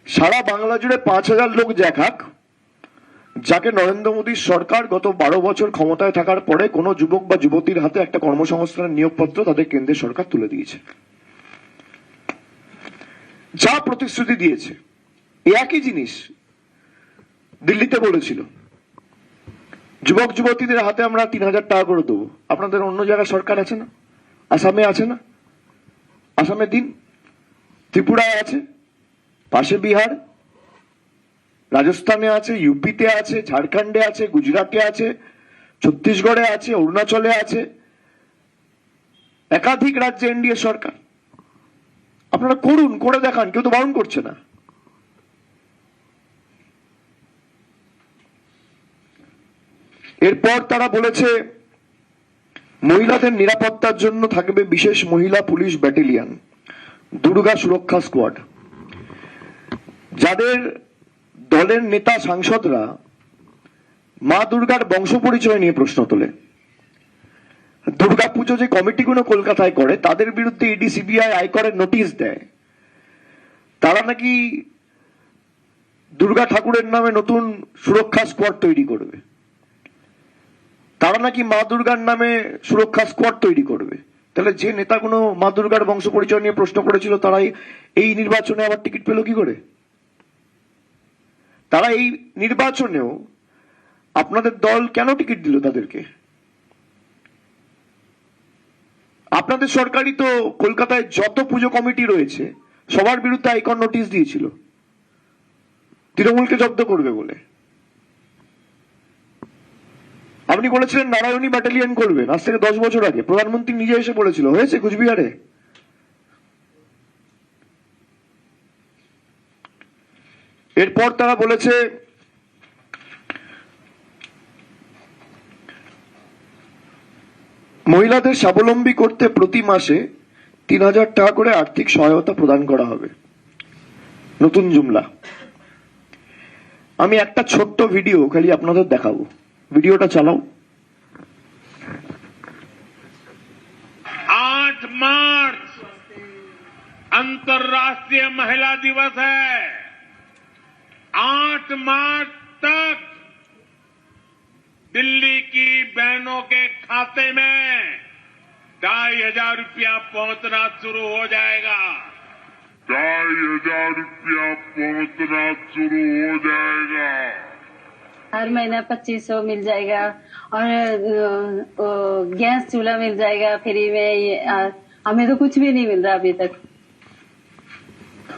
সারা বাংলা জুড়ে 5,000 লোক দেখাক যাকে নরেন্দ্র মোদীর সরকার গত 12 বছর ক্ষমতায় থাকার পরে কোনো যুবক বা যুবতীর হাতে একটা কর্মসংস্থানের নিয়োগপত্র তাদের কেন্দ্রের সরকার তুলে দিয়েছে। যা প্রতিশ্রুতি দিয়েছে একই জিনিস দিল্লিতে বলেছিল, যুবক যুবতীদের হাতে আমরা 3,000 টাকা করে দেবো। আপনাদের অন্য জায়গায় সরকার আছে না? আসামে আছে না? আসামে দিন, ত্রিপুরায় আছে, পাশে বিহার, রাজস্থানে আছে, ইউপিতে আছে, ঝাড়খণ্ডে আছে, গুজরাটে আছে, ছত্তিশগড়ে আছে, অরুণাচলে আছে, একাধিক রাজ্যে এনডিএ সরকার। আপনারা করুন, করে দেখান, কেউ তো বারণ করছে না। এরপর তারা বলেছে মহিলাদের নিরাপত্তার জন্য থাকবে বিশেষ মহিলা পুলিশ ব্যাটালিয়ন, দুর্গা সুরক্ষা স্কোয়াড। যাদের দলের নেতা সাংসদরা মা দুর্গার বংশ পরিচয় নিয়ে প্রশ্ন তোলে, দুর্গাপুজো যে কমিটিগুলো কলকাতায় করে তাদের বিরুদ্ধে ইডি সিবিআই আয়করের নোটিশ দেয়, তারা নাকি দুর্গা ঠাকুরের নামে নতুন সুরক্ষা স্কোয়াড তৈরি করবে, তারা নাকি মা দুর্গার নামে সুরক্ষা স্কোয়াড তৈরি করবে। তাহলে যে নেতাগুলো মা দুর্গার বংশ পরিচয় নিয়ে প্রশ্ন করেছিল তারাই এই নির্বাচনে আবার টিকিট পেল কি করে? তারা এই নির্বাচনেও আপনাদের দল কেন টিকিট দিল তাদেরকে? আপনাদের সরকারই তো কলকাতায় যত পুজো কমিটি রয়েছে সবার বিরুদ্ধে আয়কর নোটিশ দিয়েছিল তৃণমূলকে জব্দ করবে বলে। আপনি বলেছিলেন নারায়ণী ব্যাটালিয়ন করবেন আজ থেকে 10 বছর আগে, প্রধানমন্ত্রী নিজে এসে বলেছিল, হয়েছে কুচবিহারে। এরপর তারা বলেছে মহিলাদের স্বাবলম্বী করতে প্রতি মাসে 3,000 টাকা করে আর্থিক সহায়তা প্রদান করা হবে, নতুন জুমলা। আমি একটা ছোট্ট ভিডিও খালি আপনাদের দেখাবো, ভিডিওটা চালাও। 8 मार्च अंतर्राष्ट्रीय महिला दिवस है। 8 मार्च तक दिल्ली की बहनों के खाते में 2,500 रुपया पहुंचना शुरू हो जाएगा। 2,500 रुपया पहुंचना शुरू हो जाएगा। हर महीना 2,500 मिल जाएगा और गैस चूल्हा मिल जाएगा फ्री में। हमें तो कुछ भी नहीं मिल रहा अभी तक।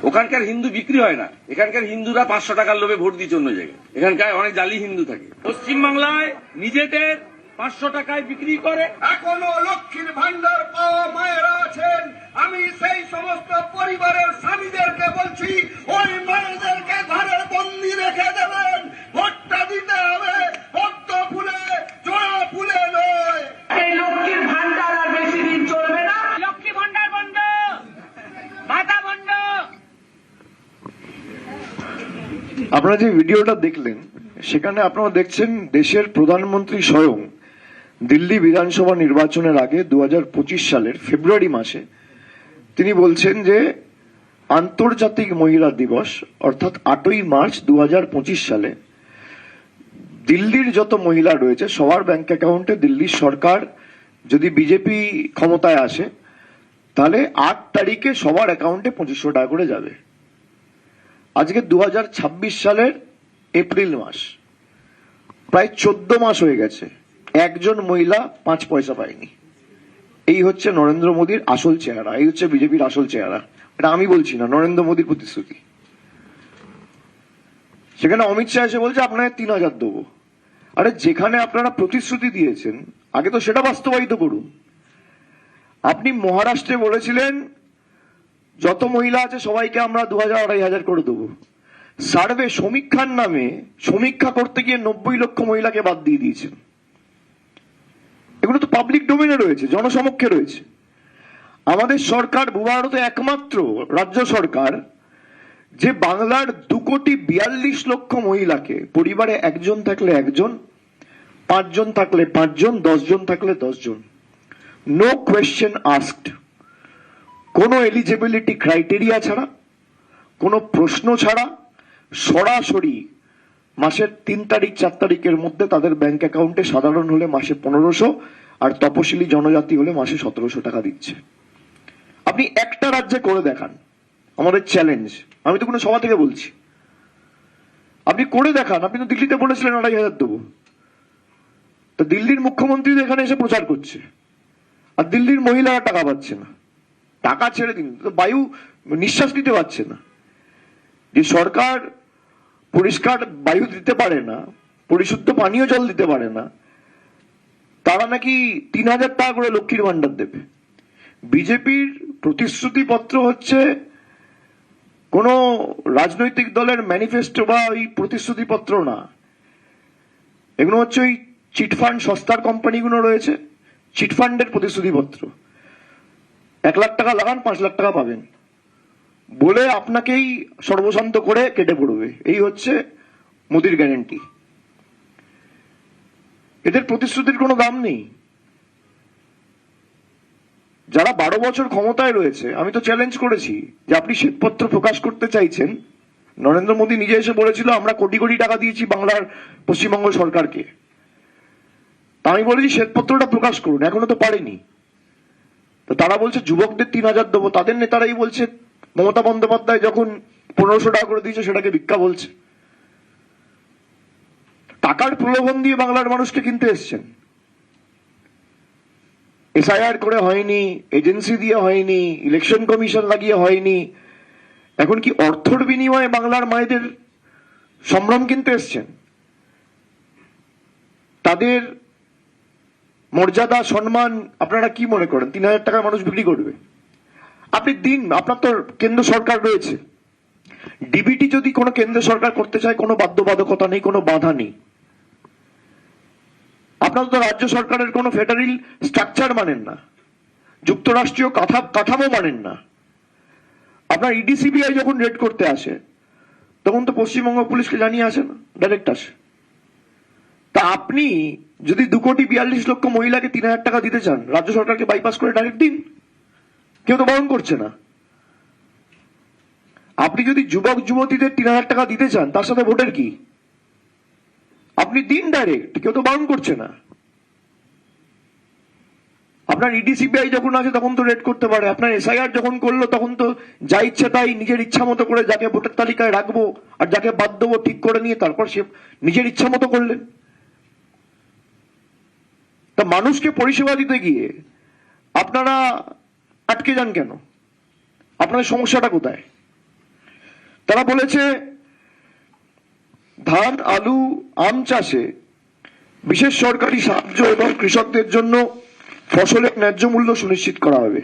ওখানকার হিন্দু বিক্রি হয় না, এখানকার হিন্দুরা 500 টাকার লোভে ভোট দিচ্ছে অন্য জায়গায়। এখানকার অনেক জালি হিন্দু থাকে, পশ্চিমবাংলায় নিজেদের 500 টাকায় বিক্রি করে। এখনো লক্ষ্মীর ভান্ডার পাওয়া মায়েরা আছেন, আমি সেই সমস্ত পরিবারের স্বামীদেরকে বলছি ওই মায়েদেরকে ঘরের বন্দি রেখে দেবেন। ভোটটা দিতে হবে পদ্ম ফুলে, জোড়া ফুলে নয়। এই লক্ষ্মীর ভান্ডার আর বেশি দিন চলবে না। লক্ষ্মী ভান্ডার বন্ধ, ভাতা বন্ধ। আপনারা যে ভিডিওটা দেখলেন সেখানে আপনারা দেখছেন দেশের প্রধানমন্ত্রী স্বয়ং দিল্লি বিধানসভা নির্বাচনের আগে 2025 সালের ফেব্রুয়ারি মাসে তিনি বলছেন যে আন্তর্জাতিক মহিলা দিবস অর্থাৎ 8ই মার্চ 2025 সালে দিল্লির যত মহিলা রয়েছে সবার ব্যাংক অ্যাকাউন্টে দিল্লির সরকার যদি বিজেপি ক্ষমতায় আসে তাহলে 8 তারিখে সবার অ্যাকাউন্টে 2,500 টাকা করে যাবে। আজকে 2026 সালের এপ্রিল মাস, প্রায় 14 মাস হয়ে গেছে, একজন মহিলা 5 পয়সা পায়নি। এই হচ্ছে নরেন্দ্র মোদীর আসল চেহারা, এই হচ্ছে বিজেপির আসল চেহারা। এটা আমি বলছি না, নরেন্দ্র মোদীর প্রতিশ্রুতি। সেখানে অমিত শাহ এসে বলছে আপনাদের 3,000 দেবো। আরে যেখানে আপনারা প্রতিশ্রুতি দিয়েছেন আগে তো সেটা বাস্তবায়িত করুন। আপনি মহারাষ্ট্রে বলেছিলেন যত মহিলা আছে সবাইকে আমরা 2,000-2,500 করে দেবো। সার্ভে সমীক্ষার নামে সমীক্ষা করতে গিয়ে 90 লক্ষ মহিলাকে বাদ দিয়ে দিয়েছেন। এগুলো তো পাবলিক ডোমেনে রয়েছে, জনসমক্ষে রয়েছে। আমাদের সরকার ভারতে একমাত্র রাজ্য সরকার যে বাংলার 2,42,00,000 মহিলাকে পরিবারে একজন থাকলে একজন, 5 জন থাকলে 5 জন, 10 জন থাকলে 10 জন, নো কোয়েশ্চেন আস্কড, কোনো এলিজিবিলিটি ক্রাইটেরিয়া ছাড়া, কোনো প্রশ্ন ছাড়া সরাসরি মাসের 3 তারিখ 4 তারিখের মধ্যে তাদের ব্যাংক অ্যাকাউন্টে সাধারণ হলে মাসে 1500 আর তপশিলি জনজাতি হলে মাসে 1700 টাকা দিচ্ছে। আপনি একটা রাজ্যে করে দেখান, আমাদের চ্যালেঞ্জ, আমি তো কোনো সভা থেকে বলছি, আপনি করে দেখান। আপনি তো দিল্লিতে বলেছিলেন 2500 দেবো, তো দিল্লির মুখ্যমন্ত্রী এখানে এসে প্রচার করছে আর দিল্লির মহিলারা টাকা পাচ্ছে না। টাকা ছেড়ে দিন, তো বায়ু নিঃশ্বাস নিতে পারছে না। যে সরকার পরিষ্কার বায়ু দিতে পারে না, পরিশুদ্ধ পানীয় জল দিতে পারে না, তারা নাকি 3000 টাকা করে লক্ষ্মীর ভান্ডার দেবে। বিজেপির প্রতিশ্রুতি পত্র হচ্ছে কোন রাজনৈতিক দলের ম্যানিফেস্টো বা ওই প্রতিশ্রুতি পত্র না, এগুলো হচ্ছে ওই চিটফান্ড সস্তার কোম্পানিগুলো রয়েছে, চিটফান্ডের প্রতিশ্রুতি পত্র। 1 লাখ টাকা লাগান 5 লাখ টাকা পাবেন বলে আপনাকেই সর্বশান্ত করে কেটে পড়বে, এই হচ্ছে মোদির গ্যারেন্টি। এদের প্রতিশ্রুতির কোনো দাম নেই। যারা 12 বছর ক্ষমতায় রয়েছে, আমি তো চ্যালেঞ্জ করেছি যে আপনি শ্বেতপত্র প্রকাশ করতে চাইছেন। নরেন্দ্র মোদী নিজে এসে বলেছিল আমরা কোটি কোটি টাকা দিয়েছি বাংলার পশ্চিমবঙ্গ সরকারকে, তা আমি বলেছি শ্বেতপত্রটা প্রকাশ করুন, এখনো তো পারেনি। তো তারা বলছে যুবকদের 3000 দেবো, তাদের নেতারাই বলছে মমতা বন্দ্যোপাধ্যায় যখন 1500 টাকা করে দিয়েছে সেটাকে ভিক্ষা বলছে। টাকার প্রলোভন দিয়ে বাংলার মানুষকে কিনতে এসছেন। এসআইআর করে হয়নি, এজেন্সি দিয়ে হয়নি, ইলেকশন কমিশন লাগিয়ে হয়নি, এখন কি অর্থের বিনিময়ে বাংলার মায়েদের সম্ভ্রম কিনতে এসছেন? তাদের মর্যাদা সম্মান আপনারা কি মনে করেন 3000 টাকায় মানুষ বিক্রি করবে? আপনি দিন, আপনার তো কেন্দ্র সরকার রয়েছে, ডিবিটি যদি কোনো কেন্দ্র সরকার করতে চায় কোনো বাধ্যবাধকতা নেই, কোনো বাধা নেই। আপনারা তো রাজ্য সরকারের কোনো ফেডারেল স্ট্রাকচার মানেন না, যুক্তরাষ্ট্রীয় কাঠামো মানেন না। আপনার ইডি সিবিআই যখন রেড করতে আসে তখন তো পশ্চিমবঙ্গ পুলিশকে জানিয়ে আসে না, ডাইরেক্ট আসে। তা আপনি যদি 2,42,00,000 মহিলাকে 3000 টাকা দিতে চান, রাজ্য সরকারকে বাইপাস করে ডাইরেক্ট দিন, কেউ তো বারণ করছে না। আপনি যদি যুবক যুবতীদের 3000 টাকা দিতে চান, তার সাথে ভোটের কি? আপনি দিন ডাইরেক্ট, কেউ তো বারণ করছে না। আপনার ইডি সিবিআই যখন আছে তখন তো রেড করতে পারে, আপনার এসআইআর যখন করলো তখন তো যা ইচ্ছে তাই নিজের ইচ্ছা মতো করে যাকে ভোটার তালিকায় রাখবো আর যাকে বাদ দেবো ঠিক করে নিয়ে তারপর সে নিজের ইচ্ছা মতো করলেন। তা মানুষকে পরিষেবা দিতে গিয়ে আপনারা আটকে যান কেন? আপনাদের সমস্যাটা কোথায়? তারা বলেছে ধান, আলু, আম চাষে বিশেষ সরকারি সাহায্য এবং কৃষকদের জন্য ফসলের ন্যায্য মূল্য সুনিশ্চিত করা হবে।